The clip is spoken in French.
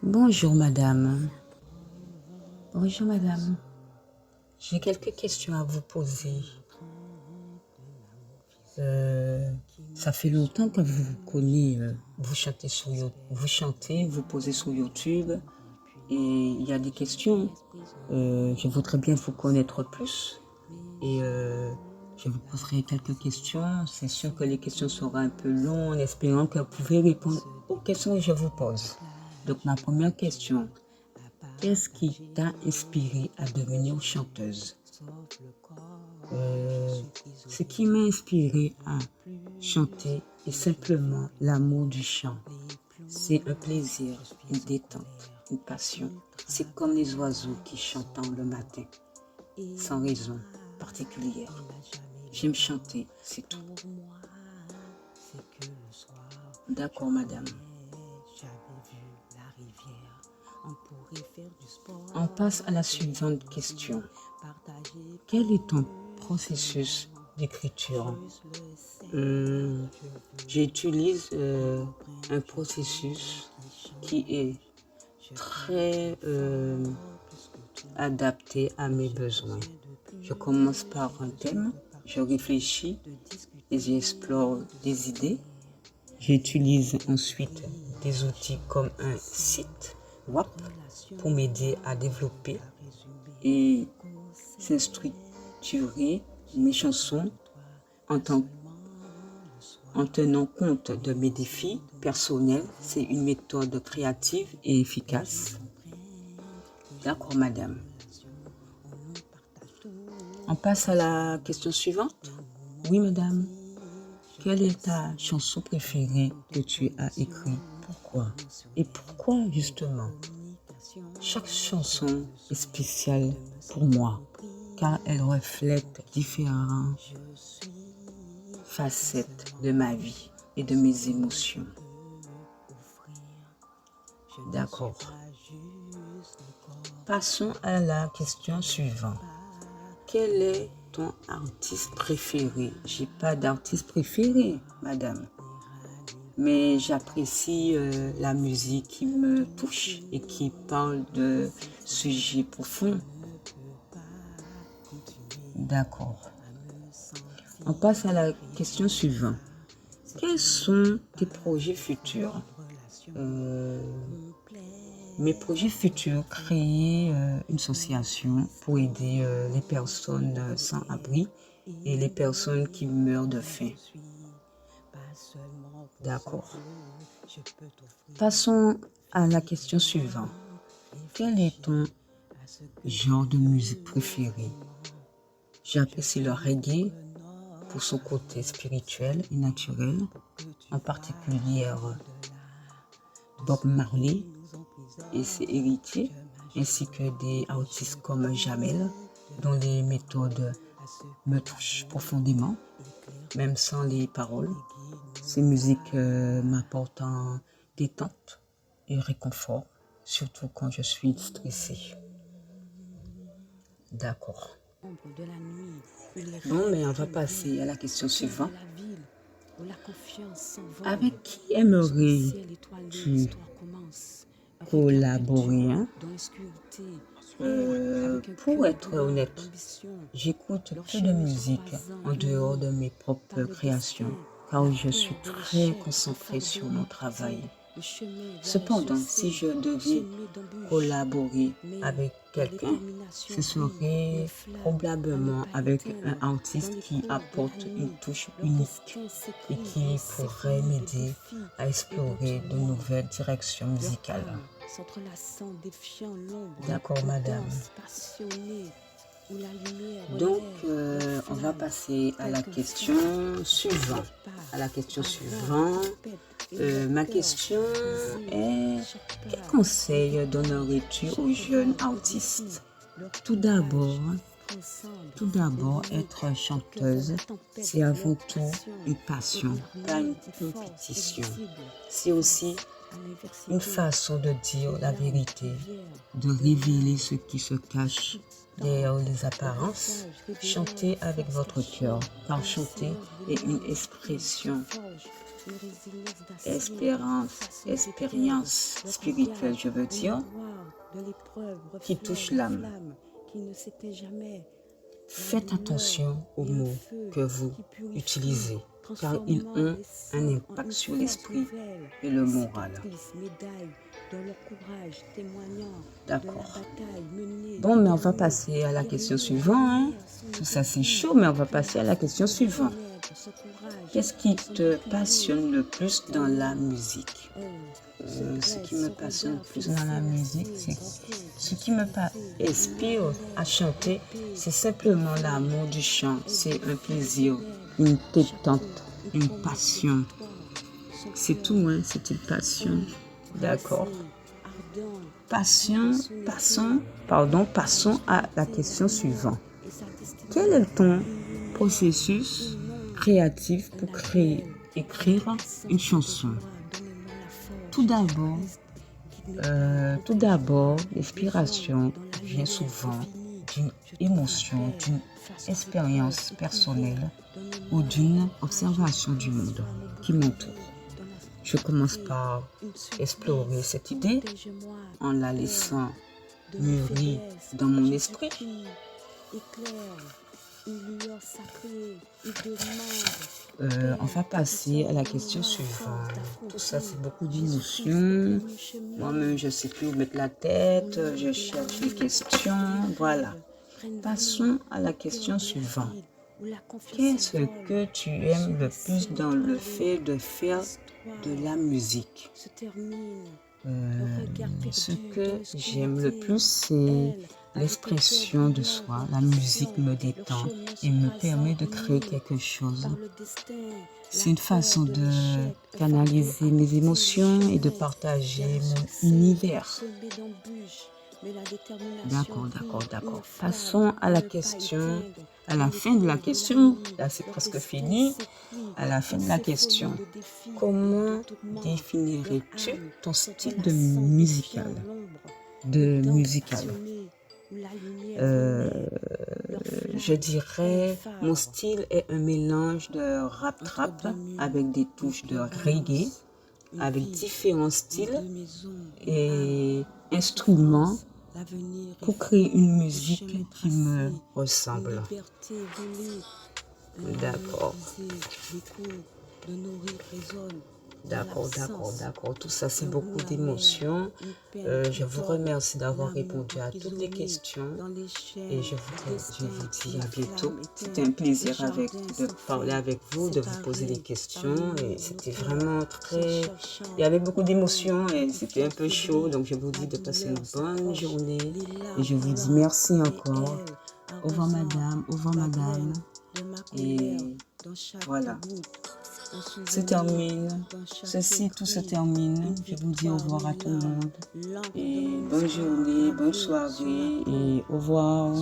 Bonjour madame. Bonjour madame. J'ai quelques questions à vous poser. Ça fait longtemps que je vous connais. Vous chantez, vous posez sur YouTube. Et il y a des questions. Je voudrais bien vous connaître plus. Et je vous poserai quelques questions. C'est sûr que les questions seront un peu longues, en espérant que vous pouvez répondre aux questions que je vous pose. Donc ma première question, qu'est-ce qui t'a inspiré à devenir chanteuse? Ce qui m'a inspiré à chanter est simplement l'amour du chant. C'est un plaisir, une détente, une passion. C'est comme les oiseaux qui chantent le matin, sans raison particulière. J'aime chanter, c'est tout. D'accord, madame. On passe à la suivante question. Quel est ton processus d'écriture? J'utilise un processus qui est très adapté à mes besoins. Je commence par un thème, je réfléchis et j'explore des idées. J'utilise ensuite des outils comme un site web pour m'aider à développer et structurer mes chansons en tenant compte de mes défis personnels. C'est une méthode créative et efficace. D'accord, madame. On passe à la question suivante. Oui, madame. Quelle est ta chanson préférée que tu as écrite? Pourquoi? Et pourquoi justement? Chaque chanson est spéciale pour moi, car elle reflète différentes facettes de ma vie et de mes émotions. D'accord. Passons à la question suivante. Quel est ton artiste préféré? J'ai pas d'artiste préféré, madame. Mais j'apprécie la musique qui me touche et qui parle de sujets profonds. D'accord. On passe à la question suivante. Quels sont tes projets futurs? Mes projets futurs, créer une association pour aider les personnes sans abri et les personnes qui meurent de faim. D'accord. Passons à la question suivante. Quel est ton genre de musique préféré? J'apprécie le reggae pour son côté spirituel et naturel, en particulier Bob Marley et ses héritiers, ainsi que des artistes comme Jamel, dont les méthodes me touchent profondément, même sans les paroles. Ces musiques m'apportent en détente et réconfort, surtout quand je suis stressée. D'accord. Bon, mais on va passer à la question suivante. Avec qui aimerais-tu collaborer? Pour être honnête, j'écoute peu de musique en dehors de mes propres créations, car je suis très concentrée sur mon travail. Cependant, si je devais collaborer avec quelqu'un, ce serait probablement avec un artiste qui apporte une touche unique et qui pourrait m'aider à explorer de nouvelles directions musicales. D'accord, madame. Donc, on va passer à la question suivante. Ma question est, quel conseil donnerais-tu aux jeunes artistes? Tout d'abord, être chanteuse, c'est avant tout une passion, pas une compétition. C'est aussi une façon de dire la vérité, de révéler ce qui se cache derrière les apparences. Chantez avec votre cœur, car chanter est une expression expérience spirituelle, je veux dire, qui touche l'âme. Faites attention aux mots que vous utilisez, car ils ont un impact sur l'esprit et le moral. D'accord. Bon, mais on va passer à la question suivante. Hein. Tout ça, c'est chaud, mais on va passer à la question suivante. Qu'est-ce qui te passionne le plus dans la musique? Ce qui me passionne le plus dans la musique, c'est ce qui me inspire à chanter, c'est simplement l'amour du chant. C'est un plaisir, une détente, une passion. C'est tout, hein, c'est une passion. D'accord. Passons à la question suivante. Quel est ton processus créatif pour écrire une chanson? Tout d'abord, l'inspiration vient souvent d'une émotion, d'une expérience personnelle ou d'une observation du monde qui m'entoure. Je commence par explorer cette idée en la laissant mûrir dans mon esprit. On va passer à la question suivante. Tout ça, c'est beaucoup d'émotions. Moi-même, je ne sais plus où mettre la tête. Je cherche les questions. Voilà. Passons à la question suivante. Qu'est-ce que tu aimes le plus dans le fait de faire de la musique? Ce que j'aime le plus, c'est l'expression de soi. La musique me détend et me permet de créer quelque chose. C'est une façon de canaliser mes émotions et de partager mon univers. D'accord. Passons à la question, à la fin de la question. Là, c'est presque fini. À la fin de la question, comment définirais-tu ton style de musical? Je dirais, mon style est un mélange de rap-trap avec des touches de reggae, avec différents styles et instruments pour créer une musique qui me ressemble. D'accord. Tout ça, c'est beaucoup d'émotions. Je vous remercie d'avoir répondu à toutes les questions et je vous dis à bientôt. C'était un plaisir de parler avec vous, de vous poser des questions et c'était vraiment très... Il y avait beaucoup d'émotions et c'était un peu chaud, donc je vous dis de passer une bonne journée et je vous dis merci encore. Au revoir madame. Et voilà. Tout se termine. Je vous dis au revoir à tout le monde. Et bonne journée, bonne soirée et au revoir.